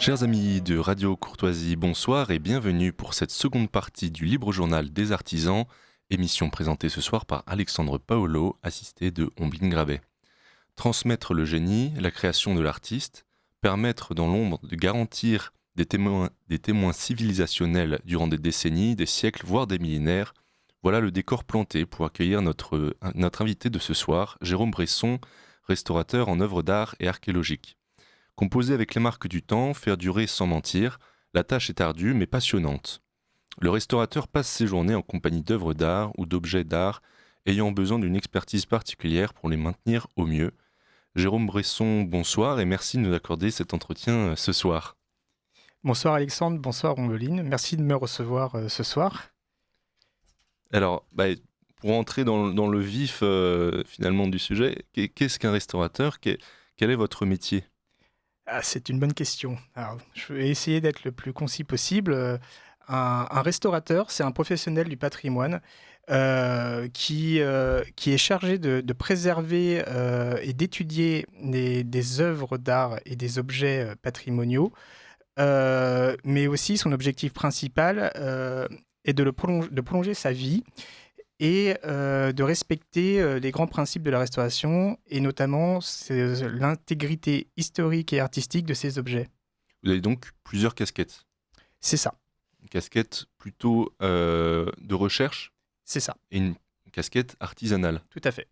Chers amis de Radio Courtoisie, bonsoir et bienvenue pour cette seconde partie du Libre Journal des Artisans, émission présentée ce soir par Alexandre Paolo, assisté de Omblin Grabet. Transmettre le génie, la création de l'artiste, permettre dans l'ombre de garantir des témoins civilisationnels durant des décennies, des siècles, voire des millénaires, voilà le décor planté pour accueillir notre invité de ce soir, Jérôme Bresson, restaurateur en œuvres d'art et archéologique. Composer avec les marques du temps, faire durer sans mentir, la tâche est ardue mais passionnante. Le restaurateur passe ses journées en compagnie d'œuvres d'art ou d'objets d'art ayant besoin d'une expertise particulière pour les maintenir au mieux. Jérôme Bresson, bonsoir et merci de nous accorder cet entretien ce soir. Bonsoir Alexandre, bonsoir Ombeline, merci de me recevoir ce soir. Alors, pour entrer dans le vif finalement du sujet, qu'est-ce qu'un restaurateur ? Quel est votre métier ? C'est une bonne question. Alors, je vais essayer d'être le plus concis possible. Un restaurateur, c'est un professionnel du patrimoine qui est chargé de préserver et d'étudier des œuvres d'art et des objets patrimoniaux, mais aussi son objectif principal est de prolonger sa vie et de respecter les grands principes de la restauration, et notamment l'intégrité historique et artistique de ces objets. Vous avez donc plusieurs casquettes. C'est ça. Une casquette plutôt de recherche. C'est ça. Et une casquette artisanale. Tout à fait.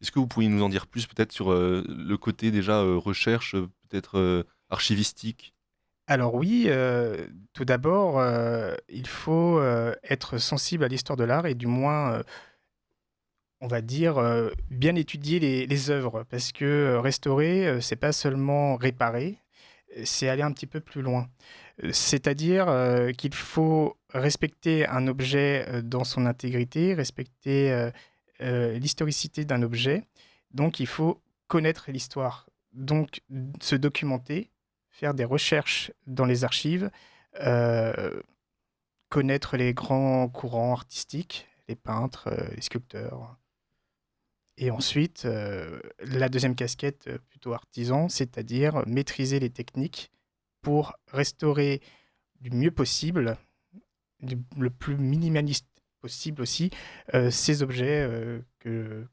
Est-ce que vous pourriez nous en dire plus peut-être sur le côté déjà recherche, peut-être archivistique ? Alors oui, tout d'abord, il faut être sensible à l'histoire de l'art et du moins, on va dire, bien étudier les œuvres. Parce que restaurer, c'est pas seulement réparer, c'est aller un petit peu plus loin. C'est-à-dire qu'il faut respecter un objet dans son intégrité, respecter l'historicité d'un objet. Donc il faut connaître l'histoire. Donc se documenter, faire des recherches dans les archives, connaître les grands courants artistiques, les peintres, les sculpteurs. Et ensuite, la deuxième casquette, plutôt artisan, c'est-à-dire maîtriser les techniques pour restaurer du mieux possible, le plus minimaliste possible aussi, ces objets que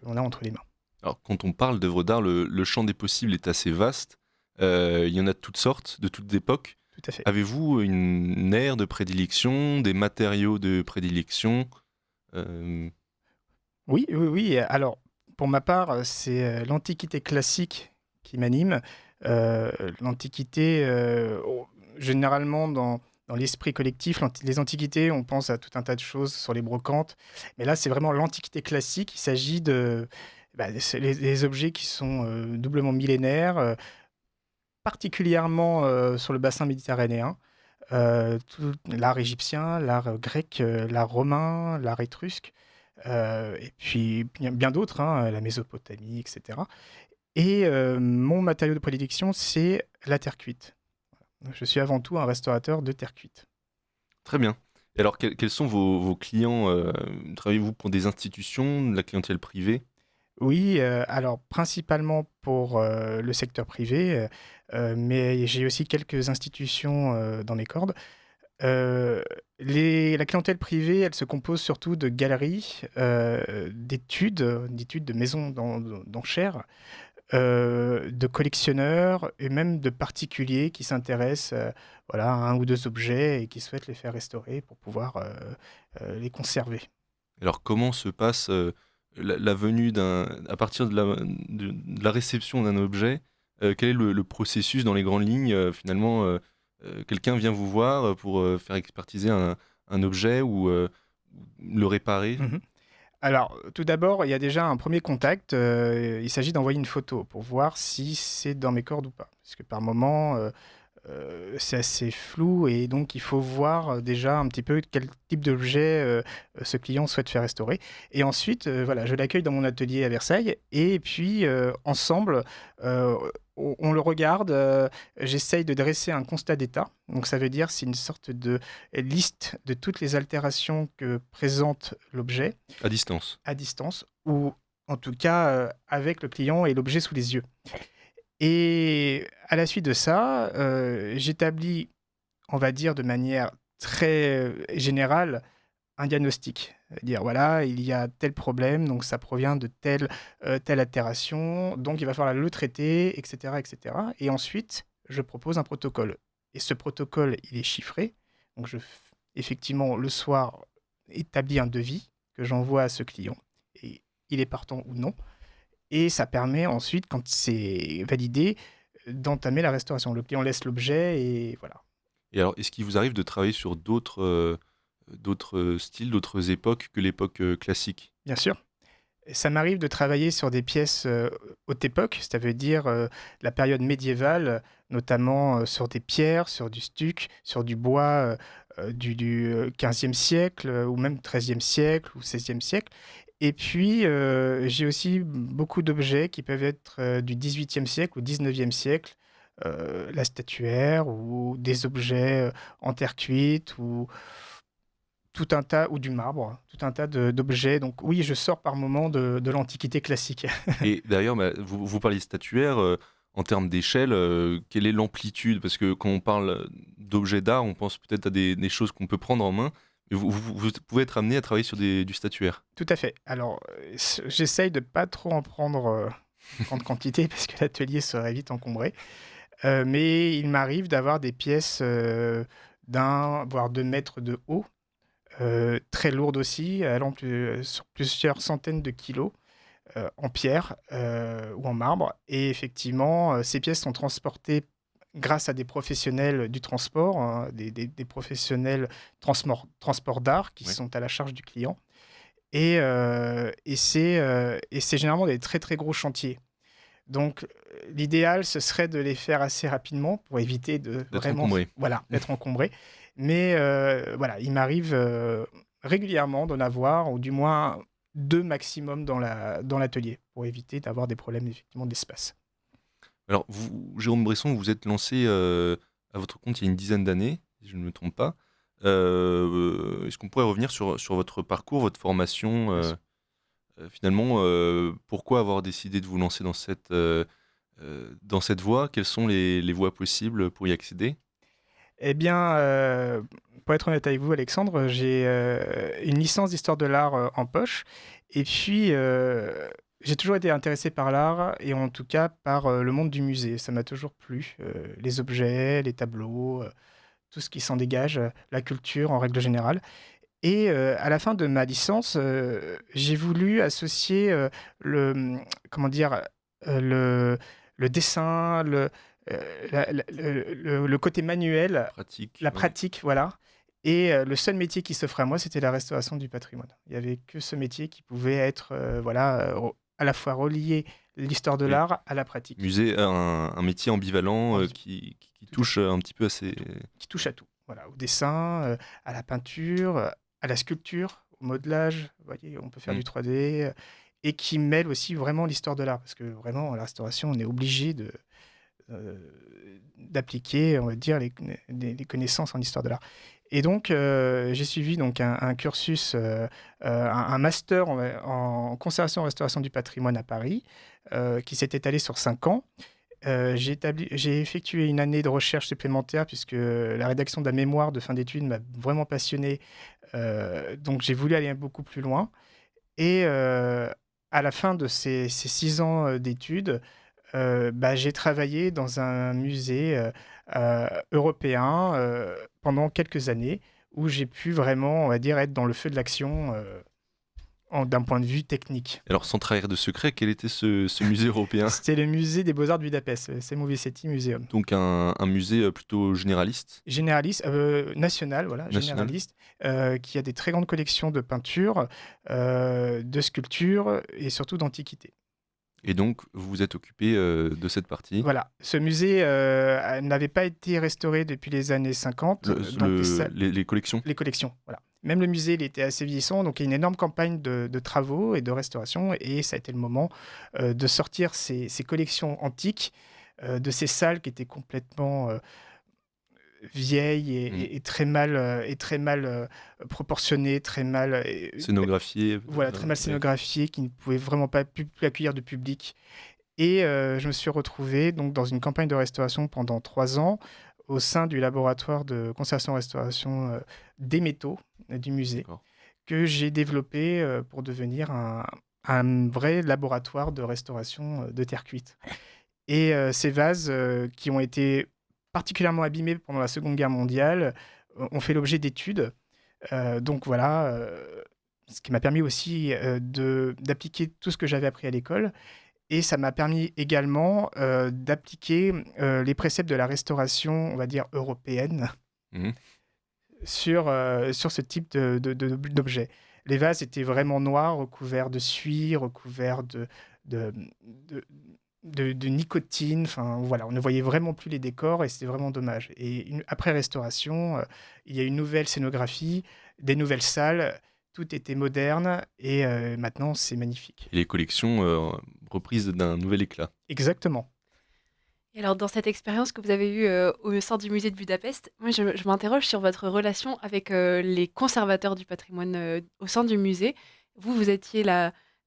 l'on a entre les mains. Alors quand on parle d'œuvres d'art, le champ des possibles est assez vaste. Il y en a de toutes sortes, de toutes époques. Tout à fait. Avez-vous une aire de prédilection, des matériaux de prédilection ? Oui. Alors, pour ma part, c'est l'Antiquité classique qui m'anime. L'Antiquité, généralement, dans l'esprit collectif, les Antiquités, on pense à tout un tas de choses sur les brocantes. Mais là, c'est vraiment l'Antiquité classique. Il s'agit c'est les objets qui sont doublement millénaires, particulièrement sur le bassin méditerranéen. Tout l'art égyptien, l'art grec, l'art romain, l'art étrusque. Et puis bien d'autres, la Mésopotamie, etc. Et mon matériau de prédilection, c'est la terre cuite. Je suis avant tout un restaurateur de terre cuite. Très bien. Et alors, quels sont vos clients ? Travaillez-vous pour des institutions, de la clientèle privée ? Oui, alors principalement pour le secteur privé, mais j'ai aussi quelques institutions dans mes cordes. La clientèle privée, elle se compose surtout de galeries, d'études de maisons d'enchères, de collectionneurs et même de particuliers qui s'intéressent à un ou deux objets et qui souhaitent les faire restaurer pour pouvoir les conserver. Alors, comment se passe la venue à partir de la réception d'un objet, quel est le processus dans les grandes lignes finalement quelqu'un vient vous voir pour faire expertiser un objet ou le réparer. Mmh. Alors, tout d'abord, il y a déjà un premier contact, il s'agit d'envoyer une photo pour voir si c'est dans mes cordes ou pas. Parce que par moment, c'est assez flou et donc il faut voir déjà un petit peu quel type d'objet ce client souhaite faire restaurer. Et ensuite, voilà, je l'accueille dans mon atelier à Versailles et puis ensemble, on le regarde. J'essaye de dresser un constat d'état. Donc ça veut dire c'est une sorte de liste de toutes les altérations que présente l'objet À distance. à distance ou en tout cas avec le client et l'objet sous les yeux. Et à la suite de ça, j'établis, on va dire de manière très générale, un diagnostic. Dire voilà, il y a tel problème, donc ça provient de telle altération, donc il va falloir le traiter, etc., etc. Et ensuite, je propose un protocole. Et ce protocole, il est chiffré. Donc effectivement, le soir, établis un devis que j'envoie à ce client. Et il est partant ou non. Et ça permet ensuite, quand c'est validé, d'entamer la restauration. Le client laisse l'objet et voilà. Et alors, est-ce qu'il vous arrive de travailler sur d'autres styles, d'autres époques que l'époque classique? Bien sûr. Ça m'arrive de travailler sur des pièces haute époque, ça veut dire la période médiévale, notamment sur des pierres, sur du stuc, sur du bois du 15e siècle ou même 13e siècle ou 16e siècle. Et puis, j'ai aussi beaucoup d'objets qui peuvent être du 18e siècle ou 19e siècle, la statuaire ou des objets en terre cuite ou tout un tas, ou du marbre, tout un tas d'objets. Donc oui, je sors par moments de l'Antiquité classique. Et d'ailleurs, vous parliez de statuaire, en termes d'échelle, quelle est l'amplitude? Parce que quand on parle d'objets d'art, on pense peut-être à des choses qu'on peut prendre en main, mais vous pouvez être amené à travailler sur du statuaire. Tout à fait. Alors, j'essaye de pas trop en prendre grande quantité parce que l'atelier serait vite encombré. Mais il m'arrive d'avoir des pièces d'un, voire 2 mètres de haut, très lourdes aussi, allant sur plusieurs centaines de kilos, en pierre ou en marbre. Et effectivement, ces pièces sont transportées grâce à des professionnels du transport, hein, des professionnels transport d'art qui Ouais. sont à la charge du client. Et c'est généralement des très très gros chantiers. Donc, l'idéal, ce serait de les faire assez rapidement pour éviter de D'être vraiment, encombré. voilà, d'être encombré. Mais voilà, il m'arrive régulièrement d'en avoir, ou du moins 2 maximum dans l'atelier, pour éviter d'avoir des problèmes effectivement d'espace. Alors, Jérôme Bresson, vous vous êtes lancé à votre compte il y a une dizaine d'années, si je ne me trompe pas. Est-ce qu'on pourrait revenir sur votre parcours, votre formation finalement, pourquoi avoir décidé de vous lancer dans cette voie? Quelles sont les voies possibles pour y accéder? Eh bien, pour être honnête avec vous, Alexandre, j'ai une licence d'histoire de l'art en poche. Et puis, j'ai toujours été intéressé par l'art et en tout cas par le monde du musée. Ça m'a toujours plu. Les objets, les tableaux, tout ce qui s'en dégage, la culture en règle générale. Et à la fin de ma licence, j'ai voulu associer comment dire, le, le dessin, le côté manuel, Pratique, la ouais. pratique, voilà. Et le seul métier qui s'offrait à moi, c'était la restauration du patrimoine. Il n'y avait que ce métier qui pouvait être voilà, à la fois relié l'histoire de Oui. l'art à la pratique. Musée, un métier ambivalent qui Tout à touche un petit peu à ces... qui touche à tout. Voilà, au dessin, à la peinture, à la sculpture, au modelage. Vous voyez, on peut faire Mm. du 3D et qui mêle aussi vraiment l'histoire de l'art parce que vraiment, à la restauration, on est obligé euh, d'appliquer, on va dire, les connaissances en histoire de l'art. Et donc, j'ai suivi donc un cursus, un master en conservation et restauration du patrimoine à Paris, qui s'est étalé sur 5 ans. J'ai effectué une année de recherche supplémentaire puisque la rédaction d'un mémoire de fin d'études m'a vraiment passionné. Donc j'ai voulu aller beaucoup plus loin. Et à la fin de ces 6 ans d'études, bah, j'ai travaillé dans un musée européen pendant quelques années où j'ai pu vraiment, on va dire, être dans le feu de l'action d'un point de vue technique. Alors, sans trahir de secret, quel était ce musée européen? C'était le musée des Beaux-Arts de Budapest, le Szemüvészeti Museum. Donc, un musée plutôt généraliste, Généraliste, national, voilà, national. généraliste, qui a des très grandes collections de peintures, de sculptures et surtout d'antiquités. Et donc, vous vous êtes occupé de cette partie. Voilà, ce musée n'avait pas été restauré depuis les années 50, donc Les collections. les collections, voilà. Même le musée, il était assez vieillissant, donc il y a une énorme campagne de travaux et de restauration, et ça a été le moment de sortir ces collections antiques de ces salles qui étaient complètement vieilles Mm. et très mal proportionnées, très mal, Scénographié. voilà, très mal Ouais. scénographiées, qui ne pouvaient vraiment pas plus accueillir de public. Et je me suis retrouvé donc dans une campagne de restauration pendant 3 ans au sein du laboratoire de conservation-restauration des métaux du musée, D'accord. que j'ai développé pour devenir un vrai laboratoire de restauration de terre cuite. Et ces vases qui ont été particulièrement abîmés pendant la Seconde Guerre mondiale ont fait l'objet d'études. Donc voilà, ce qui m'a permis aussi d'appliquer tout ce que j'avais appris à l'école. Et ça m'a permis également d'appliquer les préceptes de la restauration, on va dire européenne, Mhm. sur ce type d'objet. Les vases étaient vraiment noirs, recouverts de suie, recouverts de, de, de nicotine. Enfin, voilà, on ne voyait vraiment plus les décors et c'était vraiment dommage. Et après restauration, il y a une nouvelle scénographie, des nouvelles salles. Tout était moderne et maintenant c'est magnifique. Et les collections reprises d'un nouvel éclat. Exactement. Et alors, dans cette expérience que vous avez eue au sein du musée de Budapest, moi, je m'interroge sur votre relation avec les conservateurs du patrimoine au sein du musée. Vous étiez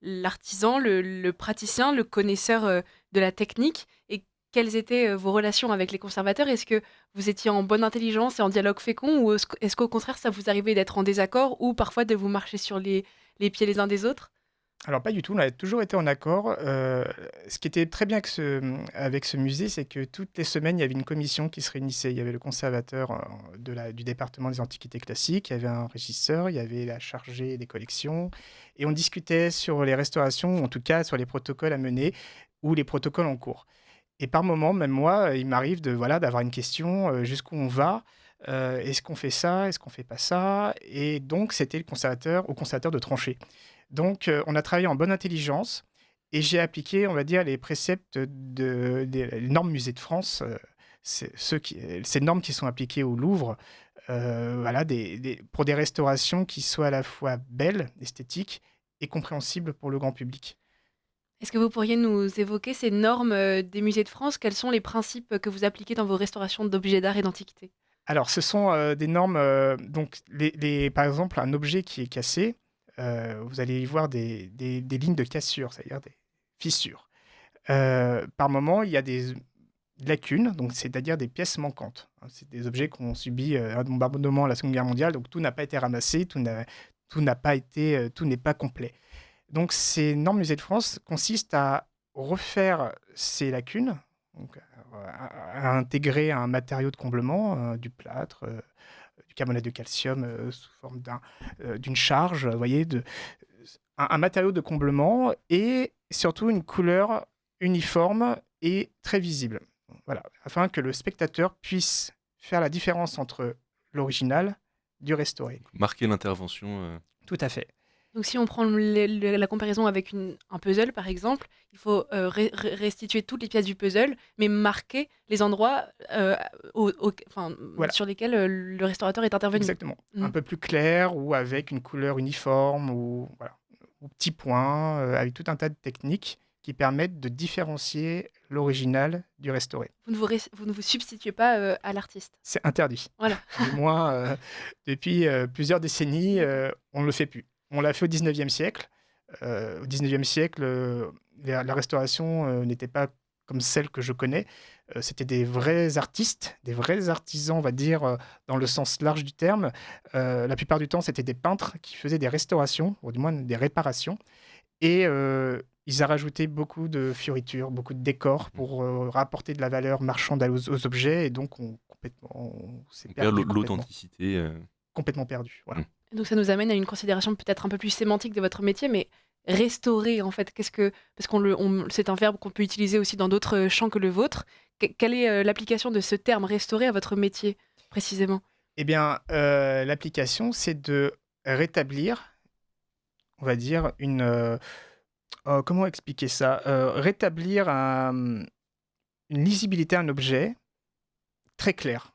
l'artisan, le praticien, le connaisseur de la technique. Et quelles étaient vos relations avec les conservateurs? Est-ce que vous étiez en bonne intelligence et en dialogue fécond, ou est-ce qu'au contraire, ça vous arrivait d'être en désaccord ou parfois de vous marcher sur les pieds les uns des autres? Alors pas du tout, on a toujours été en accord. Ce qui était très bien avec ce musée, c'est que toutes les semaines, il y avait une commission qui se réunissait. Il y avait le conservateur du département des antiquités classiques, il y avait un régisseur, il y avait la chargée des collections, et on discutait sur les restaurations, en tout cas sur les protocoles à mener ou les protocoles en cours. Et par moment, même moi, il m'arrive d'avoir une question, jusqu'où on va? Est-ce qu'on fait ça? Est-ce qu'on fait pas ça? Et donc, c'était au conservateur de trancher. Donc, on a travaillé en bonne intelligence et j'ai appliqué, on va dire, les préceptes des normes Musée de France, ces normes qui sont appliquées au Louvre, voilà, pour des restaurations qui soient à la fois belles, esthétiques et compréhensibles pour le grand public. Est-ce que vous pourriez nous évoquer ces normes des musées de France? Quels sont les principes que vous appliquez dans vos restaurations d'objets d'art et d'antiquités? Alors, ce sont des normes, donc, par exemple, un objet qui est cassé, vous allez y voir des lignes de cassure, c'est-à-dire des fissures. Par moment, il y a des lacunes, donc c'est-à-dire des pièces manquantes, hein. C'est des objets qui ont subi un bombardement à la Seconde Guerre mondiale, donc tout n'a pas été ramassé, tout n'est pas complet. Donc ces normes Musée de France consistent à refaire ces lacunes, donc à intégrer un matériau de comblement, du plâtre, du carbonate de calcium sous forme d'une charge, vous voyez, un matériau de comblement et surtout une couleur uniforme et très visible. Voilà, afin que le spectateur puisse faire la différence entre l'original du restauré. Marquer l'intervention. Tout à fait. Donc si on prend la comparaison avec un puzzle, par exemple, il faut restituer toutes les pièces du puzzle, mais marquer les endroits Voilà. sur lesquels le restaurateur est intervenu. Exactement. Un peu plus clair ou avec une couleur uniforme ou petits points, avec tout un tas de techniques qui permettent de différencier l'original du restauré. Vous ne vous substituez pas à l'artiste. C'est interdit. Voilà. Du moins, depuis plusieurs décennies, on ne le fait plus. On l'a fait au 19e siècle. Au 19e siècle, la restauration n'était pas comme celle que je connais. C'était des vrais artistes, des vrais artisans, on va dire, dans le sens large du terme. La plupart du temps, c'était des peintres qui faisaient des restaurations, ou du moins des réparations. Et ils ont rajouté beaucoup de fioritures, beaucoup de décors pour rapporter de la valeur marchande aux objets. Et donc, on s'est On perd perdu complètement. l'authenticité. Complètement perdu. Voilà. Donc ça nous amène à une considération peut-être un peu plus sémantique de votre métier, mais restaurer en fait, parce c'est un verbe qu'on peut utiliser aussi dans d'autres champs que le vôtre. Quelle est l'application de ce terme restaurer à votre métier précisément? Eh bien, l'application, c'est de rétablir, on va dire, comment expliquer ça? Rétablir une lisibilité à un objet très claire.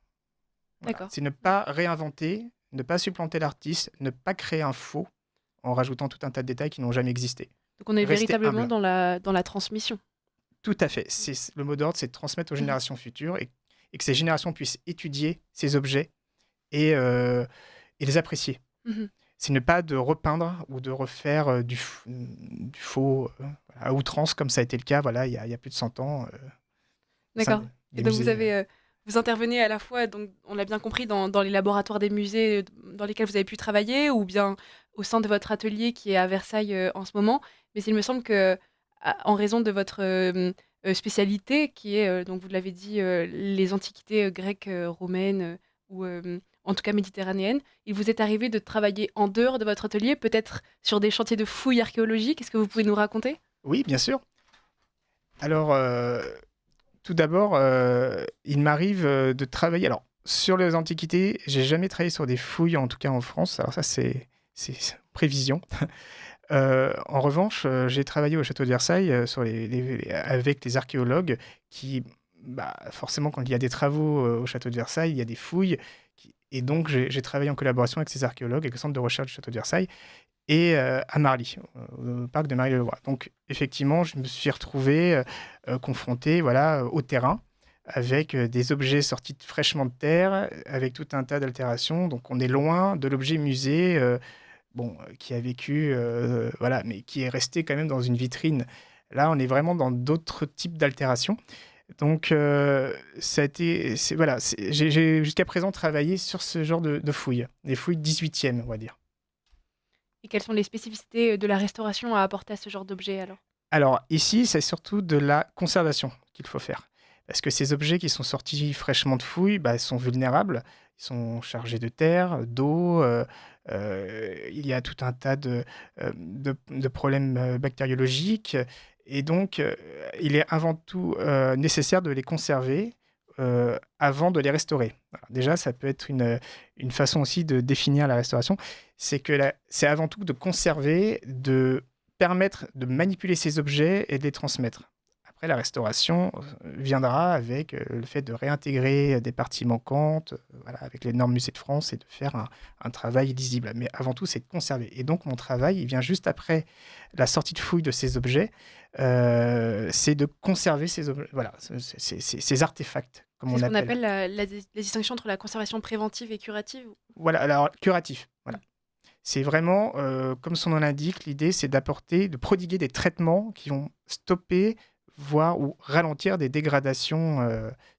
Voilà. D'accord. C'est ne pas réinventer, ne pas supplanter l'artiste, ne pas créer un faux en rajoutant tout un tas de détails qui n'ont jamais existé. Donc on est Rester véritablement humble. dans la transmission. Tout à fait. Le mot d'ordre, c'est de transmettre aux générations futures et que ces générations puissent étudier ces objets et les apprécier. Mhm. c'est ne pas de repeindre ou de refaire du faux à outrance, comme ça a été le cas il y a plus de 100 ans au sein D'accord. Et des donc musées. vous intervenez à la fois, donc on l'a bien compris, dans les laboratoires des musées dans lesquels vous avez pu travailler, ou bien au sein de votre atelier qui est à Versailles en ce moment. Mais il me semble que, en raison de votre spécialité, qui est, donc vous l'avez dit, les antiquités grecques, romaines, ou en tout cas méditerranéennes, il vous est arrivé de travailler en dehors de votre atelier, peut-être sur des chantiers de fouilles archéologiques. Est-ce que vous pouvez nous raconter? Oui, bien sûr. Alors, tout d'abord, il m'arrive de travailler. Alors, sur les antiquités, j'ai jamais travaillé sur des fouilles, en tout cas en France. Alors, ça, c'est prévision. En revanche, j'ai travaillé au château de Versailles sur avec les archéologues qui, forcément, quand il y a des travaux au château de Versailles, il y a des fouilles. Et donc, j'ai travaillé en collaboration avec ces archéologues, avec le centre de recherche du château de Versailles et à Marly, au parc de Marly-le-Roi. Donc effectivement, je me suis retrouvé confronté au terrain avec des objets sortis fraîchement de terre, avec tout un tas d'altérations. Donc on est loin de l'objet musée qui a vécu, mais qui est resté quand même dans une vitrine. Là, on est vraiment dans d'autres types d'altérations. Donc, j'ai jusqu'à présent travaillé sur ce genre de fouilles, des fouilles 18e, on va dire. Et quelles sont les spécificités de la restauration à apporter à ce genre d'objet alors? Alors ici, c'est surtout de la conservation qu'il faut faire. Parce que ces objets qui sont sortis fraîchement de fouilles sont vulnérables. Ils sont chargés de terre, d'eau. Il y a tout un tas de problèmes bactériologiques. Et donc, il est avant tout nécessaire de les conserver avant de les restaurer. Voilà. Déjà, ça peut être une façon aussi de définir la restauration. C'est avant tout de conserver, de permettre de manipuler ces objets et de les transmettre. Après, la restauration viendra avec le fait de réintégrer des parties manquantes, avec les normes Musée de France, et de faire un travail lisible. Mais avant tout, c'est de conserver. Et donc, mon travail, il vient juste après la sortie de fouille de ces objets. C'est de conserver ces objets, ces artefacts, comme C'est on ce qu'on appelle. appelle la distinction entre la conservation préventive et curative? Voilà, alors curatif. Voilà. C'est vraiment, comme son nom l'indique, l'idée, c'est de prodiguer des traitements qui vont stopper, voire ou ralentir des dégradations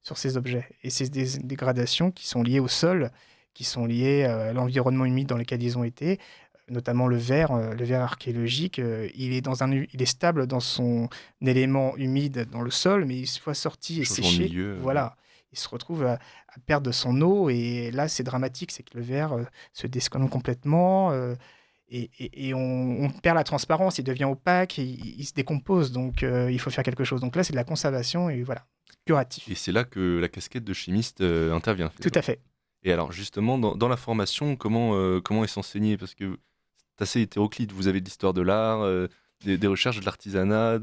sur ces objets. Et c'est des dégradations qui sont liées au sol, qui sont liées à l'environnement humide dans lequel ils ont été, notamment le verre archéologique. Il est stable dans son élément humide dans le sol, mais une fois sorti et Changement de séché, milieu. voilà, il se retrouve à perdre son eau. Et là, c'est dramatique, c'est que le verre se descone complètement. Et on perd la transparence, il devient opaque, il se décompose, donc il faut faire quelque chose. Donc là, c'est de la conservation et voilà, curatif. Et c'est là que la casquette de chimiste intervient. Tout à fait. Et alors justement, dans la formation, comment est-ce enseigné? Parce que c'est assez hétéroclite. Vous avez de l'histoire de l'art, des recherches de l'artisanat.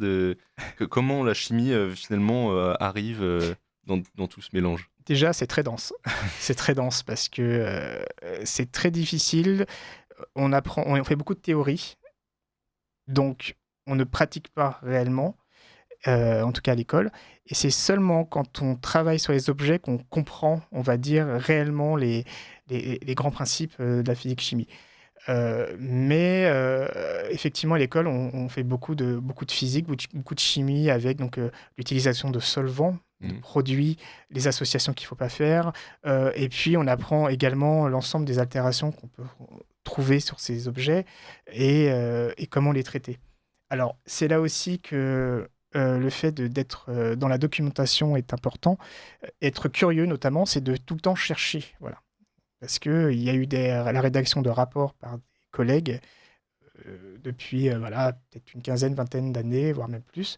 Comment la chimie finalement arrive dans tout ce mélange? Déjà, c'est très dense. C'est très dense parce que c'est très difficile. On fait beaucoup de théorie, donc on ne pratique pas réellement, en tout cas à l'école. Et c'est seulement quand on travaille sur les objets qu'on comprend, on va dire, réellement les grands principes de la physique-chimie. Mais effectivement, à l'école, on fait beaucoup de physique, beaucoup de chimie, avec l'utilisation de solvants, de produits, les associations qu'il ne faut pas faire. Et puis, on apprend également l'ensemble des altérations qu'on peut trouver sur ces objets et comment les traiter. Alors, c'est là aussi que le fait d'être dans la documentation est important. Être curieux, notamment, c'est de tout le temps chercher. Voilà. Parce qu'il y a eu la rédaction de rapports par des collègues depuis peut-être une quinzaine, vingtaine d'années, voire même plus.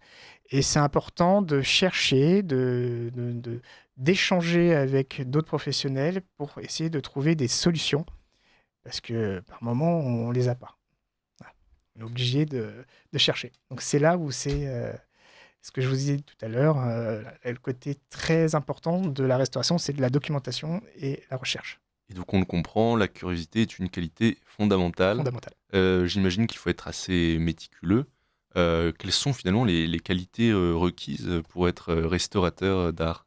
Et c'est important de chercher, d'échanger avec d'autres professionnels pour essayer de trouver des solutions. Parce que par moment, on ne les a pas. Voilà. On est obligé de chercher. Donc c'est là où c'est ce que je vous disais tout à l'heure, le côté très important de la restauration, c'est de la documentation et la recherche. Et donc on le comprend, la curiosité est une qualité fondamentale. J'imagine qu'il faut être assez méticuleux. Quelles sont finalement les qualités requises pour être restaurateur d'art?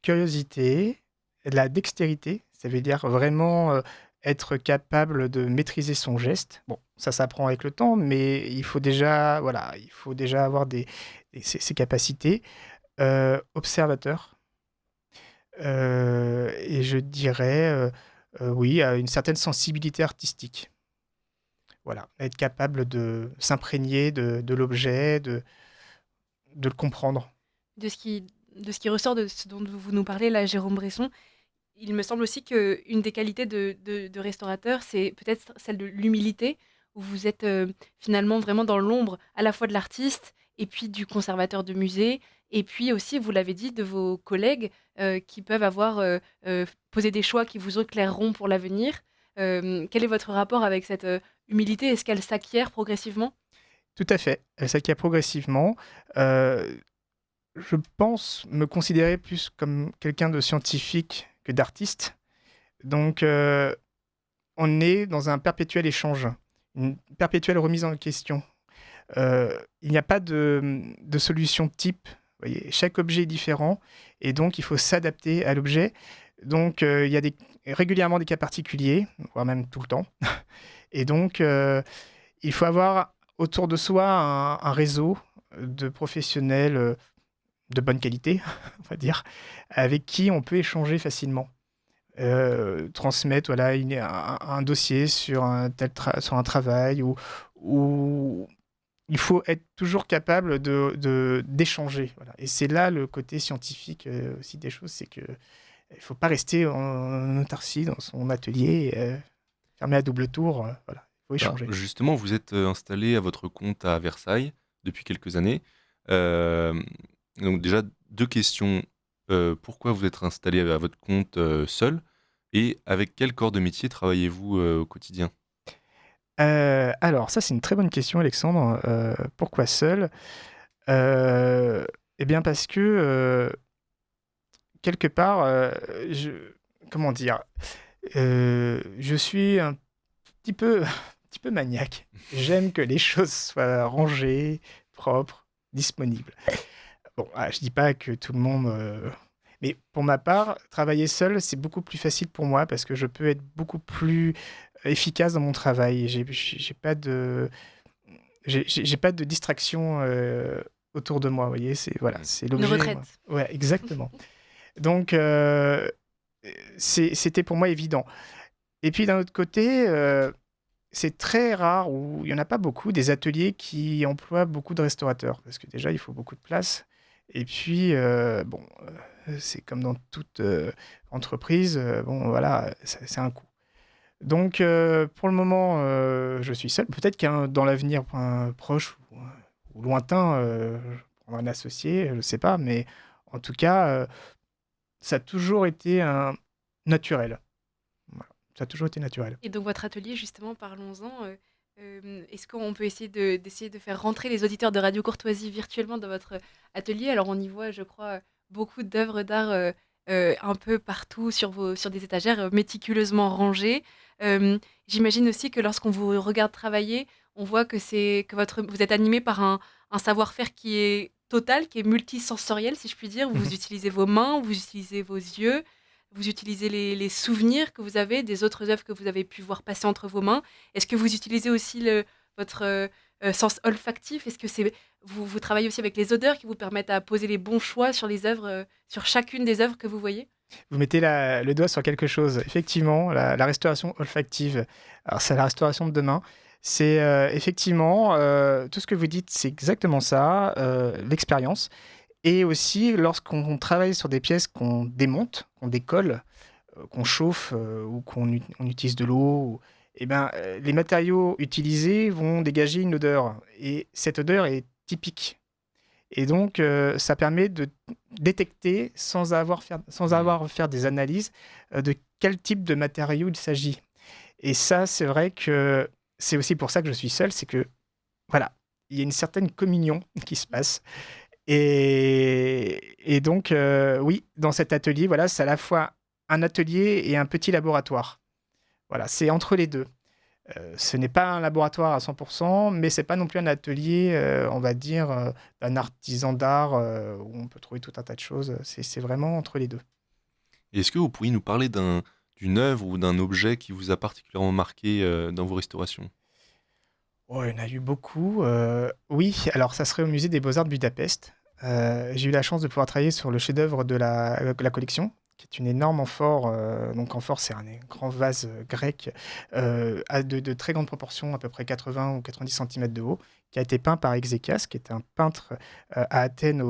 Curiosité, de la dextérité, ça veut dire vraiment être capable de maîtriser son geste. Bon, ça s'apprend avec le temps, mais il faut déjà avoir ces capacités. Observateur, et je dirais, oui, à une certaine sensibilité artistique. Voilà, être capable de s'imprégner de l'objet, de le comprendre. De ce qui, de ce qui ressort de ce dont vous nous parlez là, Jérôme Bresson, il me semble aussi qu'une des qualités de restaurateur, c'est peut-être celle de l'humilité, où vous êtes finalement vraiment dans l'ombre à la fois de l'artiste et puis du conservateur de musée, et puis aussi, vous l'avez dit, de vos collègues qui peuvent avoir posé des choix qui vous éclaireront pour l'avenir. Quel est votre rapport avec cette humilité? Est-ce qu'elle s'acquiert progressivement? Tout à fait, elle s'acquiert progressivement. Heu, je pense me considérer plus comme quelqu'un de scientifique que d'artiste. Donc, on est dans un perpétuel échange, une perpétuelle remise en question. Il n'y a pas de solution type. Vous voyez, chaque objet est différent et donc il faut s'adapter à l'objet. Donc, il y a régulièrement des cas particuliers, voire même tout le temps. Et donc, il faut avoir autour de soi un réseau de professionnels de bonne qualité, on va dire, avec qui on peut échanger facilement. Transmettre voilà, un dossier sur sur un travail ou il faut être toujours capable d'échanger. Voilà. Et c'est là le côté scientifique aussi des choses, c'est qu'il ne faut pas rester en autarcie dans son atelier, fermé à double tour. Voilà. Il faut Alors, échanger. justement, vous êtes installé à votre compte à Versailles depuis quelques années. Euh, donc déjà, deux questions. Pourquoi vous êtes installé à votre compte seul et avec quel corps de métier travaillez-vous au quotidien? Alors, ça, c'est une très bonne question, Alexandre. Pourquoi seul? Euh, Eh bien, parce que quelque part, comment dire, je suis un un petit peu maniaque. J'aime que les choses soient rangées, propres, disponibles. Bon, je dis pas que tout le monde. Mais pour ma part, travailler seul, c'est beaucoup plus facile pour moi parce que je peux être beaucoup plus efficace dans mon travail. J'ai pas j'ai pas de distraction autour de moi. Vous voyez, Mm. c'est Une l'objet. retraite. Ouais, exactement. Donc, c'était pour moi évident. Et puis d'un autre côté, c'est très rare, ou il y en a pas beaucoup, des ateliers qui emploient beaucoup de restaurateurs. Parce que déjà, il faut beaucoup de place. Et puis, bon, c'est comme dans toute entreprise, bon, voilà, c'est un coût. Donc, pour le moment, je suis seul. Peut-être qu'un dans l'avenir proche ou lointain, je prendrai un associé, je ne sais pas. Mais en tout cas, ça a toujours été un naturel. Voilà. Ça a toujours été naturel. Et donc votre atelier, justement, parlons-en. Est-ce qu'on peut d'essayer de faire rentrer les auditeurs de Radio Courtoisie virtuellement dans votre atelier? Alors on y voit, je crois, beaucoup d'œuvres d'art un peu partout sur des étagères méticuleusement rangées. J'imagine aussi que lorsqu'on vous regarde travailler, on voit que vous êtes animé par un savoir-faire qui est total, qui est multisensoriel, si je puis dire. Vous utilisez vos mains, vous utilisez vos yeux, vous utilisez les souvenirs que vous avez des autres œuvres que vous avez pu voir passer entre vos mains. Est-ce que vous utilisez aussi votre sens olfactif? Est-ce que vous travaillez aussi avec les odeurs qui vous permettent à poser les bons choix sur les œuvres, sur chacune des œuvres que vous voyez? Vous mettez le doigt sur quelque chose. Effectivement, la restauration olfactive, alors c'est la restauration de demain. C'est effectivement, tout ce que vous dites, c'est exactement ça, l'expérience. Et aussi, lorsqu'on travaille sur des pièces qu'on démonte, qu'on décolle, qu'on chauffe ou on utilise de l'eau, eh ben, les matériaux utilisés vont dégager une odeur. Et cette odeur est typique. Et donc, ça permet de détecter, sans Mm. avoir à faire des analyses, de quel type de matériau il s'agit. Et ça, c'est vrai que c'est aussi pour ça que je suis seul, c'est que, voilà, il y a une certaine communion qui se passe. Et donc, oui, dans cet atelier, voilà, c'est à la fois un atelier et un petit laboratoire. Voilà, c'est entre les deux. Ce n'est pas un laboratoire à 100%, mais c'est pas non plus un atelier, on va dire, d'un artisan d'art où on peut trouver tout un tas de choses. C'est vraiment entre les deux. Est-ce que vous pourriez nous parler d'une œuvre ou d'un objet qui vous a particulièrement marqué dans vos restaurations? Oh, il y en a eu beaucoup. Oui, alors ça serait au musée des Beaux-Arts de Budapest. J'ai eu la chance de pouvoir travailler sur le chef-d'œuvre de la collection, qui est une énorme amphore. Donc amphore, c'est un grand vase grec de très grandes proportions, à peu près 80 ou 90 centimètres de haut, qui a été peint par Exéchias, qui est un peintre à Athènes.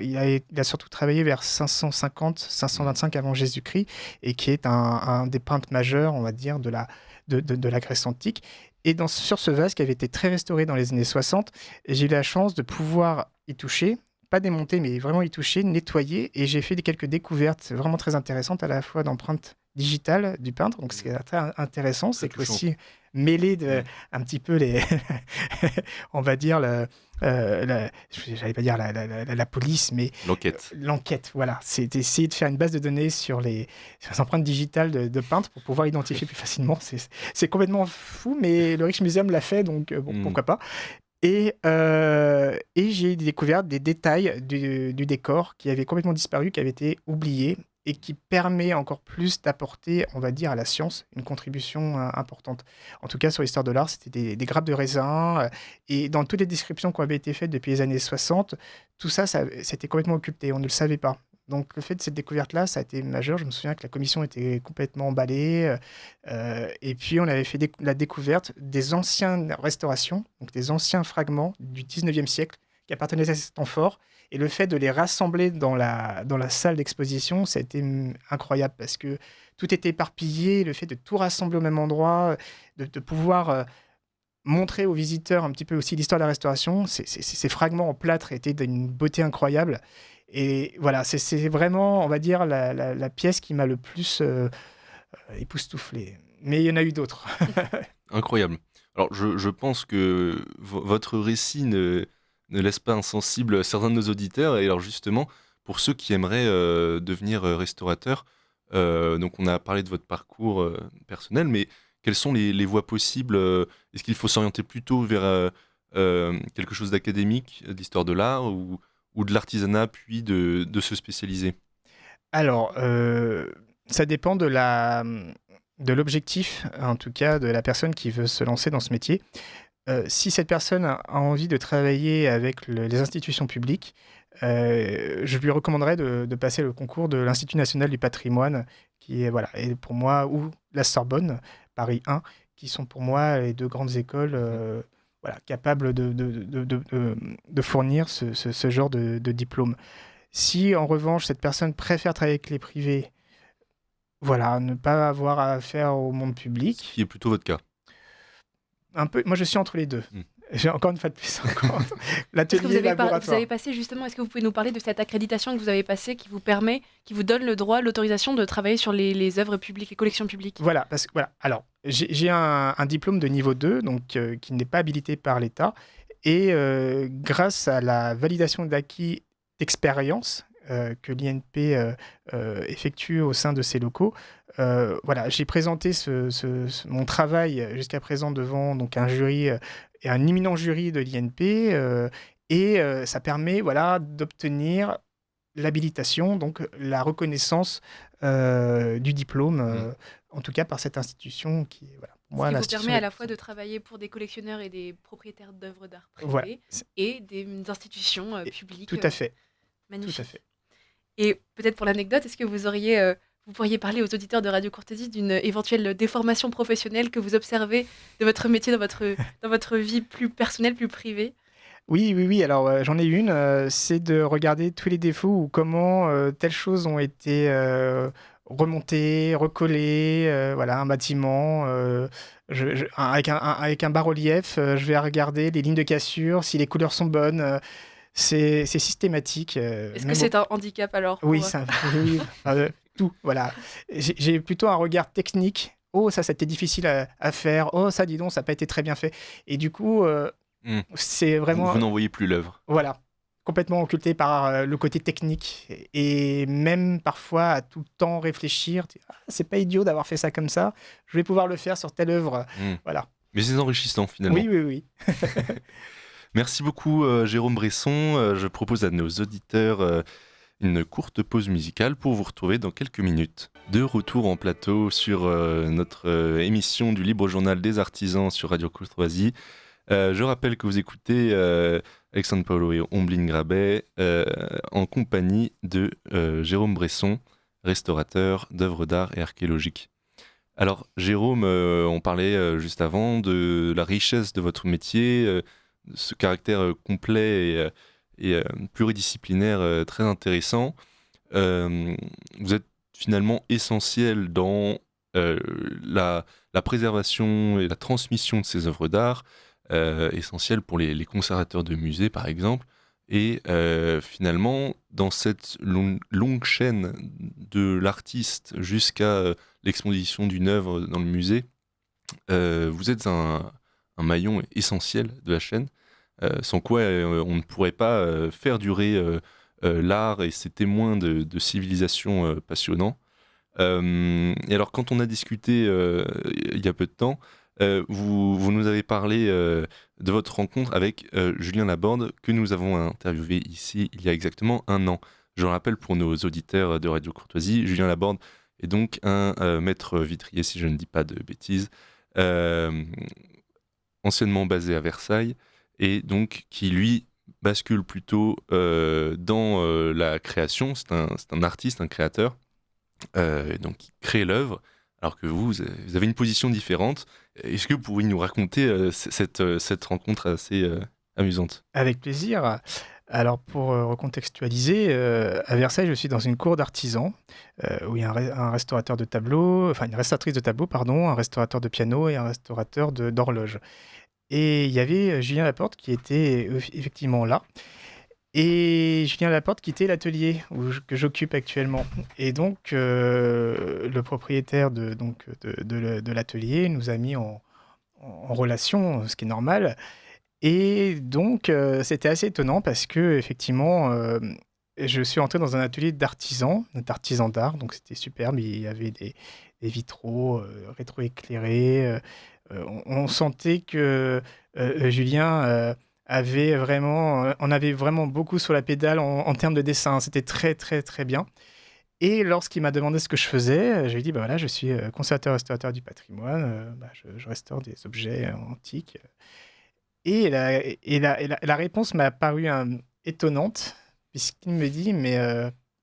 Il a surtout travaillé vers 550-525 avant Jésus-Christ, et qui est un des peintres majeurs, on va dire, de la Grèce antique. Et sur ce vase qui avait été très restauré dans les années 60, j'ai eu la chance de pouvoir y toucher, pas démonter, mais vraiment y toucher, nettoyer. Et j'ai fait quelques découvertes vraiment très intéressantes, à la fois d'empreintes digitales du peintre. Donc, ce qui est très intéressant, c'est touchant. qu'aussi mêler un petit peu on va dire, j'allais pas dire la police, mais L'enquête. l'enquête, voilà. C'est d'essayer de faire une base de données sur les empreintes digitales de peintres pour pouvoir identifier plus facilement. C'est complètement fou, mais le Rijksmuseum l'a fait, donc pourquoi pas. Et j'ai découvert des détails du décor qui avaient complètement disparu, qui avaient été oubliés, et qui permet encore plus d'apporter, on va dire, à la science une contribution importante. En tout cas, sur l'histoire de l'art, c'était des grappes de raisin, et dans toutes les descriptions qui avaient été faites depuis les années 60, tout ça, c'était complètement occulté, on ne le savait pas. Donc le fait de cette découverte-là, ça a été majeur. Je me souviens que la commission était complètement emballée. Et puis on avait fait la découverte des anciennes restaurations, donc des anciens fragments du 19e siècle qui appartenaient à cet amphore. Et le fait de les rassembler dans la salle d'exposition, ça a été incroyable parce que tout était éparpillé. Le fait de tout rassembler au même endroit, de pouvoir montrer aux visiteurs un petit peu aussi l'histoire de la restauration, ces fragments en plâtre étaient d'une beauté incroyable. Et voilà, c'est vraiment, on va dire, la pièce qui m'a le plus époustouflé. Mais il y en a eu d'autres. Incroyable. Alors, je pense que votre récit ne laisse pas insensible certains de nos auditeurs. Et alors, justement, pour ceux qui aimeraient devenir restaurateurs, donc on a parlé de votre parcours personnel, mais quelles sont les voies possibles? Est-ce qu'il faut s'orienter plutôt vers quelque chose d'académique, d'histoire de l'art, ou de l'artisanat, puis de se spécialiser? Alors, ça dépend de l'objectif, en tout cas, de la personne qui veut se lancer dans ce métier. Si cette personne a envie de travailler avec les institutions publiques, je lui recommanderais de passer le concours de l'Institut national du patrimoine, qui est, voilà, et pour moi, ou la Sorbonne, Paris 1, qui sont pour moi les deux grandes écoles voilà, capables de fournir ce genre de diplôme. Si, en revanche, cette personne préfère travailler avec les privés, voilà, ne pas avoir affaire au monde Ce public, qui est plutôt votre cas. un peu, moi je suis entre les deux. J'ai encore une fois de plus, encore Est-ce que l'atelier vous laboratoire. avez passé justement, est-ce que vous pouvez nous parler de cette accréditation que vous avez passée qui vous permet, qui vous donne le droit, l'autorisation de travailler sur les œuvres publiques, les collections publiques? Voilà, parce que voilà. Alors, j'ai un diplôme de niveau 2, donc qui n'est pas habilité par l'État, et grâce à la validation d'acquis d'expérience que l'INP effectue au sein de ses locaux, voilà, j'ai présenté mon travail jusqu'à présent devant donc un jury et un imminent jury de l'INP, et ça permet, voilà, d'obtenir l'habilitation, donc la reconnaissance du diplôme, en tout cas par cette institution qui est, voilà, pour moi, Ce qui vous l'institution permet à la la plus- fois de travailler pour des collectionneurs et des propriétaires d'œuvres d'art Voilà, privées et des institutions publiques. tout à fait, Magnifique. tout à fait. Et peut-être pour l'anecdote, est-ce que vous pourriez parler aux auditeurs de Radio Courtésie d'une éventuelle déformation professionnelle que vous observez de votre métier dans votre vie plus personnelle, plus privée? Oui. Alors, j'en ai une. C'est de regarder tous les défauts ou comment telles choses ont été remontées, recollées. Voilà, un bâtiment. Avec un bas-relief, je vais regarder les lignes de cassure, si les couleurs sont bonnes. C'est systématique. Est-ce que Même c'est un handicap alors Oui, pour- oui, tout, voilà. J'ai plutôt un regard technique. Oh, ça, c'était difficile à faire. Oh, ça, dis donc, ça n'a pas été très bien fait. Et du coup, c'est vraiment, Vous n'en voyez plus l'œuvre. voilà, complètement occulté par le côté technique. Et même parfois, à tout le temps réfléchir, c'est pas idiot d'avoir fait ça comme ça. Je vais pouvoir le faire sur telle œuvre. Voilà. Mais c'est enrichissant finalement. Oui. Merci beaucoup Jérôme Bresson. Je propose à nos auditeurs une courte pause musicale pour vous retrouver dans quelques minutes. De retour en plateau sur notre émission du Libre Journal des Artisans sur Radio Courtoisie. Je rappelle que vous écoutez Alexandre Paolo et Omblin Grabet en compagnie de Jérôme Bresson, restaurateur d'œuvres d'art et archéologiques. Alors Jérôme, on parlait juste avant de la richesse de votre métier, ce caractère complet et pluridisciplinaire très intéressant. Vous êtes finalement essentiel dans la préservation et la transmission de ces œuvres d'art, essentiel pour les conservateurs de musées par exemple, et finalement dans cette longue chaîne de l'artiste jusqu'à l'exposition d'une œuvre dans le musée, vous êtes un maillon essentiel de la chaîne, sans quoi on ne pourrait pas faire durer l'art et ses témoins de civilisation passionnants. Et alors quand on a discuté il y a peu de temps, vous nous avez parlé de votre rencontre avec Julien Laborde, que nous avons interviewé ici il y a exactement 1 an. Je le rappelle pour nos auditeurs de Radio Courtoisie, Julien Laborde est donc un maître vitrier, si je ne dis pas de bêtises, anciennement basé à Versailles, et donc qui lui bascule plutôt dans la création. C'est un artiste, un créateur, donc qui crée l'œuvre, alors que vous avez une position différente. Est-ce que vous pourriez nous raconter cette rencontre assez amusante ? Avec plaisir. Alors, pour recontextualiser, à Versailles, je suis dans une cour d'artisans où il y a un restaurateur de tableaux, enfin une restauratrice de tableaux, pardon, un restaurateur de piano et un restaurateur d'horloges. Et il y avait Julien Laporte qui était effectivement là. Et Julien Laporte quittait l'atelier que j'occupe actuellement. Et donc, le propriétaire de l'atelier nous a mis en relation, ce qui est normal. Et donc, c'était assez étonnant parce que effectivement, je suis entré dans un atelier d'artisans d'art, donc c'était superbe. Il y avait des vitraux rétroéclairés. On sentait que Julien on avait vraiment beaucoup sur la pédale en termes de dessin. C'était très, très, très bien. Et lorsqu'il m'a demandé ce que je faisais, je lui ai dit, bah voilà, je suis conservateur-restaurateur du patrimoine, je restaure des objets antiques. Et la réponse m'a paru étonnante, puisqu'il me dit, mais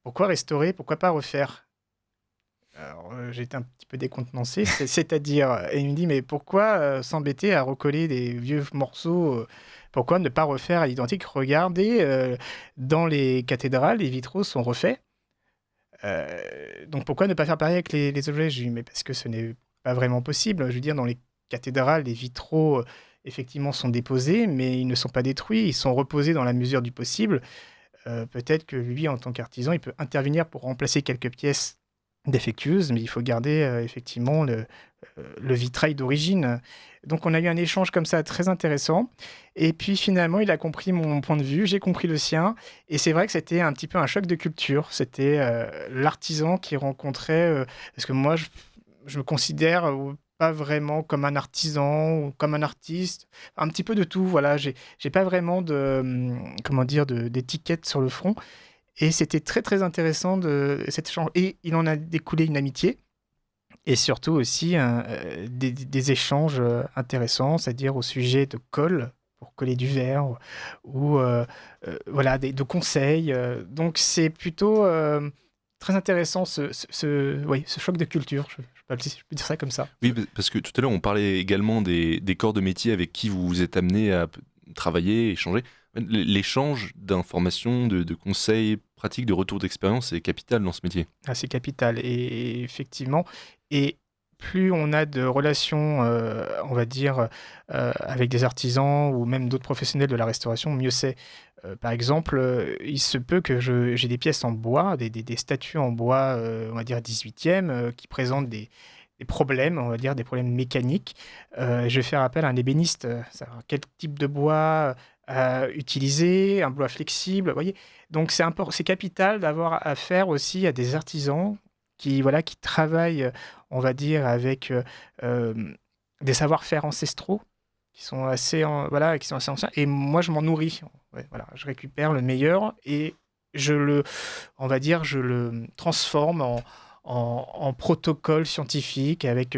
pourquoi restaurer, pourquoi pas refaire ? Alors, j'étais un petit peu décontenancé, c'est-à-dire, et il me dit, mais pourquoi s'embêter à recoller des vieux morceaux, pourquoi ne pas refaire à l'identique ? Regardez, dans les cathédrales, les vitraux sont refaits. Donc pourquoi ne pas faire pareil avec les objets ? Je lui dis, mais parce que ce n'est pas vraiment possible. Je veux dire, dans les cathédrales, les vitraux, effectivement, sont déposés, mais ils ne sont pas détruits, ils sont reposés dans la mesure du possible. Peut-être que lui, en tant qu'artisan, il peut intervenir pour remplacer quelques pièces défectueuses, mais il faut garder effectivement le vitrail d'origine. Donc on a eu un échange comme ça très intéressant. Et puis finalement, il a compris mon point de vue, j'ai compris le sien. Et c'est vrai que c'était un petit peu un choc de culture. C'était l'artisan qui rencontrait... parce que moi, je me considère pas vraiment comme un artisan ou comme un artiste. Un petit peu de tout, voilà. J'ai pas vraiment d'étiquette sur le front. Et c'était très, très intéressant cet échange. Et il en a découlé une amitié. Et surtout aussi des échanges intéressants, c'est-à-dire au sujet de colle, pour coller du verre, ou voilà, de conseils. Donc c'est plutôt très intéressant ce choc de culture, je peux dire ça comme ça. Oui, parce que tout à l'heure on parlait également des corps de métier avec qui vous vous êtes amené à travailler, échanger. L'échange d'informations, de conseils pratiques, de retours d'expérience est capital dans ce métier. Ah, c'est capital, et effectivement. Et plus on a de relations, on va dire, avec des artisans ou même d'autres professionnels de la restauration, mieux c'est. Par exemple, il se peut que j'ai des pièces en bois, des statues en bois, on va dire 18e, qui présentent des problèmes, on va dire des problèmes mécaniques. Je vais faire appel à un ébéniste, savoir quel type de bois utiliser, un bois flexible, vous voyez. Donc c'est capital d'avoir affaire aussi à des artisans qui travaillent, on va dire, avec des savoir-faire ancestraux qui sont assez anciens. Et moi, je m'en nourris. Ouais, voilà, je récupère le meilleur et on va dire, je le transforme en protocole scientifique avec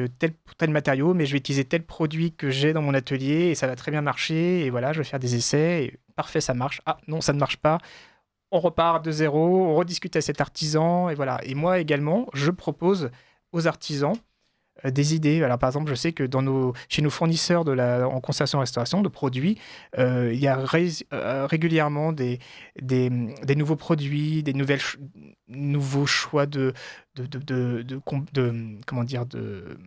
tel matériau, mais je vais utiliser tel produit que j'ai dans mon atelier et ça va très bien marcher. Et voilà, je vais faire des essais. Et parfait, ça marche. Ah non, ça ne marche pas. On repart de zéro, on rediscute à cet artisan. Et voilà. Et moi également, je propose aux artisans des idées. Alors, par exemple, je sais que chez nos fournisseurs en conservation-restauration de produits, il y a régulièrement des nouveaux produits, nouveaux choix comment dire, de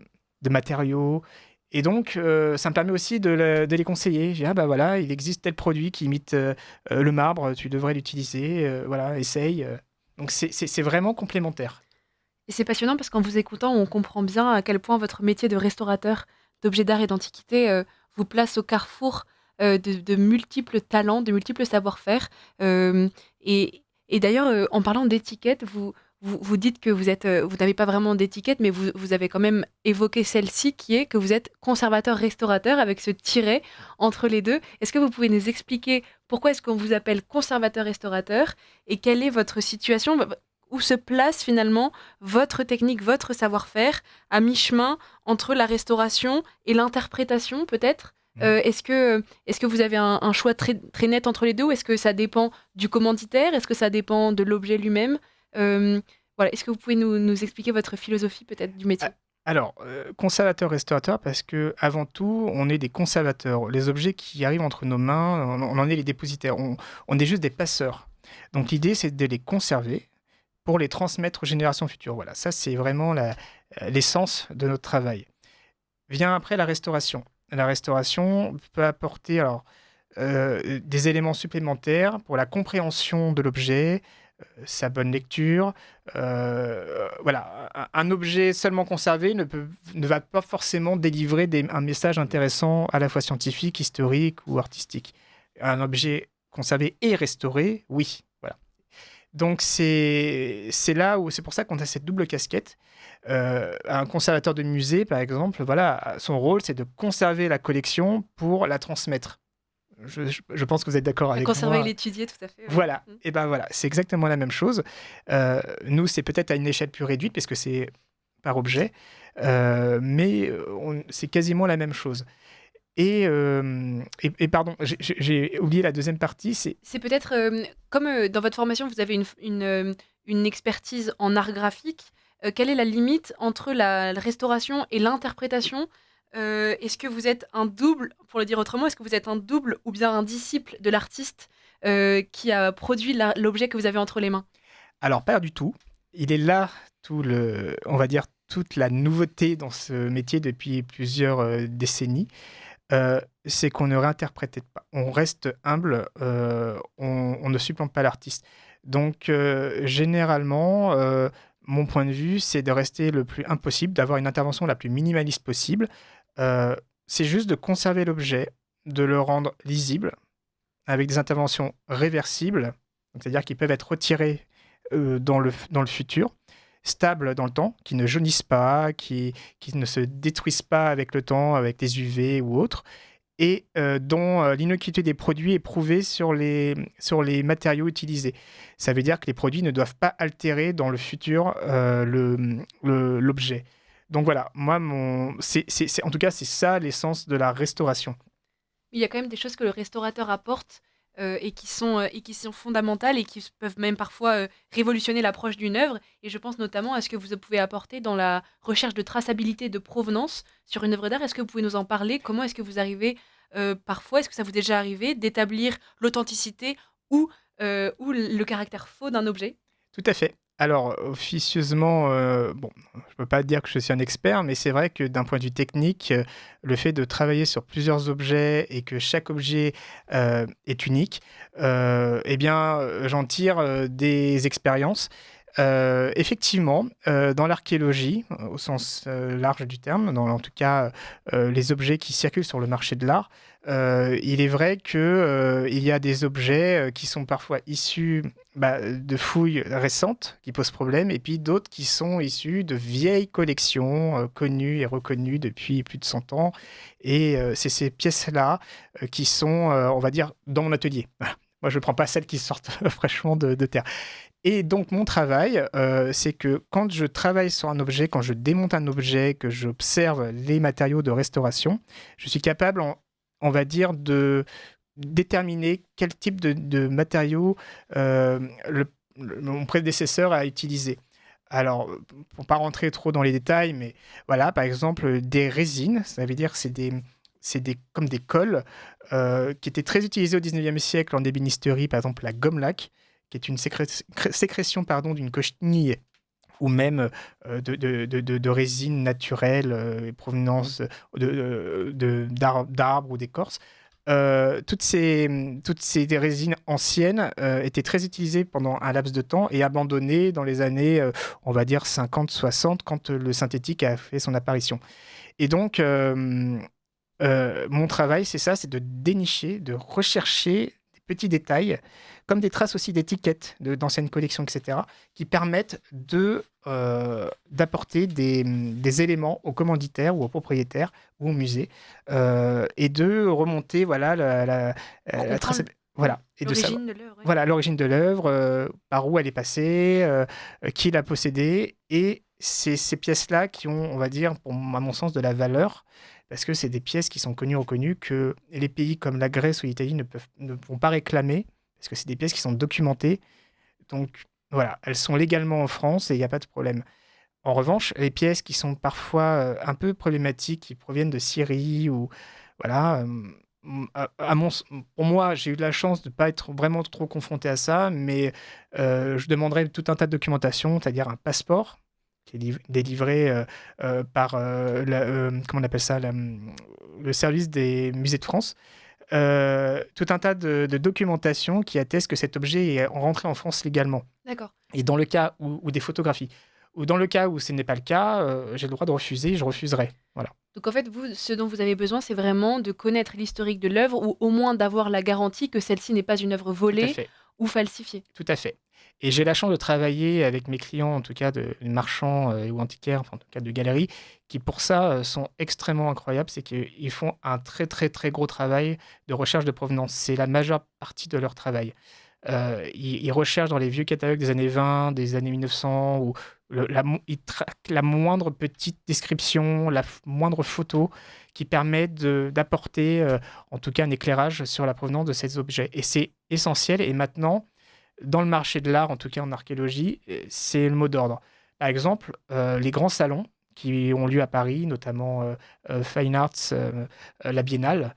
matériaux. Et donc, ça me permet aussi de les conseiller. Je dis, ah bah voilà, il existe tel produit qui imite le marbre, tu devrais l'utiliser, voilà, essaye. Donc, c'est vraiment complémentaire. Et c'est passionnant parce qu'en vous écoutant, on comprend bien à quel point votre métier de restaurateur d'objets d'art et d'antiquité vous place au carrefour de multiples talents, de multiples savoir-faire. Euh, et d'ailleurs, en parlant d'étiquette, vous dites que vous n'avez pas vraiment d'étiquette, mais vous avez quand même évoqué celle-ci qui est que vous êtes conservateur-restaurateur avec ce tiret entre les deux. Est-ce que vous pouvez nous expliquer pourquoi est-ce qu'on vous appelle conservateur-restaurateur et quelle est votre situation? Où se place finalement votre technique, votre savoir-faire à mi-chemin entre la restauration et l'interprétation peut-être. Est-ce que vous avez un choix très, très net entre les deux ou est-ce que ça dépend du commanditaire? Est-ce que ça dépend de l'objet lui-même? Voilà. Est-ce que vous pouvez nous expliquer votre philosophie peut-être du métier? Alors, conservateur-restaurateur, parce que avant tout, on est des conservateurs. Les objets qui arrivent entre nos mains, on en est les dépositaires. On est juste des passeurs. Donc l'idée, c'est de les conserver pour les transmettre aux générations futures. Voilà, ça c'est vraiment l'essence de notre travail. Vient après la restauration. La restauration peut apporter des éléments supplémentaires pour la compréhension de l'objet, sa bonne lecture. Voilà, un objet seulement conservé ne va pas forcément délivrer un message intéressant à la fois scientifique, historique ou artistique. Un objet conservé et restauré, oui. Voilà. Donc c'est pour ça qu'on a cette double casquette. Un conservateur de musée, par exemple, voilà, son rôle, c'est de conserver la collection pour la transmettre. Je pense que vous êtes d'accord avec Conserver et moi. l'étudier, tout à fait. Ouais. Voilà, et ben voilà, c'est exactement la même chose. Nous, c'est peut-être à une échelle plus réduite, parce que c'est par objet, mais c'est quasiment la même chose. Et pardon, j'ai oublié la deuxième partie. C'est peut-être, comme dans votre formation, vous avez une expertise en art graphique, quelle est la limite entre la restauration et l'interprétation? Est-ce que vous êtes un double, pour le dire autrement, est-ce que vous êtes un double ou bien un disciple de l'artiste qui a produit l'objet que vous avez entre les mains? Alors, pas du tout. Il est là, on va dire, toute la nouveauté dans ce métier depuis plusieurs décennies. C'est qu'on ne réinterprète pas. On reste humble, on ne supplante pas l'artiste. Donc, généralement, mon point de vue, c'est de rester le plus impossible, d'avoir une intervention la plus minimaliste possible. C'est juste de conserver l'objet, de le rendre lisible, avec des interventions réversibles, c'est-à-dire qu'ils peuvent être retirés dans le futur, stables dans le temps, qui ne jaunissent pas, qui ne se détruisent pas avec le temps, avec les UV ou autres, et dont l'innocuité des produits est prouvée sur les matériaux utilisés. Ça veut dire que les produits ne doivent pas altérer dans le futur l'objet. Donc voilà, moi, en tout cas, c'est ça l'essence de la restauration. Il y a quand même des choses que le restaurateur apporte et qui sont fondamentales et qui peuvent même parfois révolutionner l'approche d'une œuvre. Et je pense notamment à ce que vous pouvez apporter dans la recherche de traçabilité, de provenance sur une œuvre d'art. Est-ce que vous pouvez nous en parler? Comment est-ce que vous arrivez parfois, est-ce que ça vous est déjà arrivé d'établir l'authenticité ou le caractère faux d'un objet? Tout à fait. Alors, officieusement, bon, je ne peux pas dire que je suis un expert, mais c'est vrai que d'un point de vue technique, le fait de travailler sur plusieurs objets et que chaque objet est unique, eh bien, j'en tire des expériences. Effectivement, dans l'archéologie, au sens large du terme, en tout cas les objets qui circulent sur le marché de l'art, il est vrai qu'il y a des objets qui sont parfois issus de fouilles récentes qui posent problème, et puis d'autres qui sont issus de vieilles collections connues et reconnues depuis plus de 100 ans. Et c'est ces pièces-là qui sont, on va dire, dans mon atelier. Voilà. Moi, je ne prends pas celles qui sortent fraîchement de terre. Et donc, mon travail, c'est que quand je travaille sur un objet, quand je démonte un objet, que j'observe les matériaux de restauration, je suis capable, on va dire, de déterminer quel type de matériaux mon prédécesseur a utilisé. Alors, pour ne pas rentrer trop dans les détails, mais voilà, par exemple, des résines, ça veut dire que comme des colles qui étaient très utilisées au 19e siècle en ébénisterie, par exemple la gomme laque, qui est une sécrétion d'une cochenille ou même de résine naturelle provenance d'arbres ou d'écorces. Toutes ces résines anciennes étaient très utilisées pendant un laps de temps et abandonnées dans les années, on va dire 50-60, quand le synthétique a fait son apparition. Et donc, mon travail, c'est ça, c'est de dénicher, de rechercher des petits détails, comme des traces aussi d'étiquettes d'anciennes collections, etc., qui permettent d'apporter des éléments aux commanditaires ou aux propriétaires ou au musée, et de remonter la trace. Voilà. Et l'origine de l'œuvre. Ouais. Voilà, l'origine de l'œuvre, par où elle est passée, qui l'a possédée, et c'est ces pièces-là qui ont, on va dire, à mon sens, de la valeur, parce que c'est des pièces qui sont reconnues, que les pays comme la Grèce ou l'Italie ne vont pas réclamer, parce que c'est des pièces qui sont documentées. Donc voilà, elles sont légalement en France et il n'y a pas de problème. En revanche, les pièces qui sont parfois un peu problématiques, qui proviennent de Syrie ou voilà, pour moi, j'ai eu de la chance de ne pas être vraiment trop confronté à ça, mais je demanderais tout un tas de documentation, c'est-à-dire un passeport qui est délivré par comment on appelle ça, le service des musées de France. Tout un tas de documentation qui atteste que cet objet est rentré en France légalement. D'accord. Et dans le cas où des photographies, ou dans le cas où ce n'est pas le cas, j'ai le droit de refuser, je refuserai. Voilà. Donc en fait, vous, ce dont vous avez besoin, c'est vraiment de connaître l'historique de l'œuvre ou au moins d'avoir la garantie que celle-ci n'est pas une œuvre volée ou falsifiée. Tout à fait. Et j'ai la chance de travailler avec mes clients, en tout cas de marchands ou antiquaires, en tout cas de galeries, qui pour ça sont extrêmement incroyables. C'est qu'ils font un très très très gros travail de recherche de provenance. C'est la majeure partie de leur travail. Ils recherchent dans les vieux catalogues des années 20, des années 1900, où ils traquent la moindre petite description, la moindre photo qui permet d'apporter en tout cas un éclairage sur la provenance de ces objets. Et c'est essentiel. Et maintenant, dans le marché de l'art, en tout cas en archéologie, c'est le mot d'ordre. Par exemple, les grands salons qui ont lieu à Paris, notamment Fine Arts, la Biennale,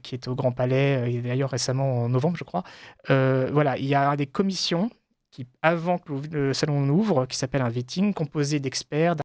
qui est au Grand Palais, et d'ailleurs récemment en novembre, je crois. Voilà, il y a des commissions qui, avant que le salon ouvre, qui s'appelle un vetting, composé d'experts,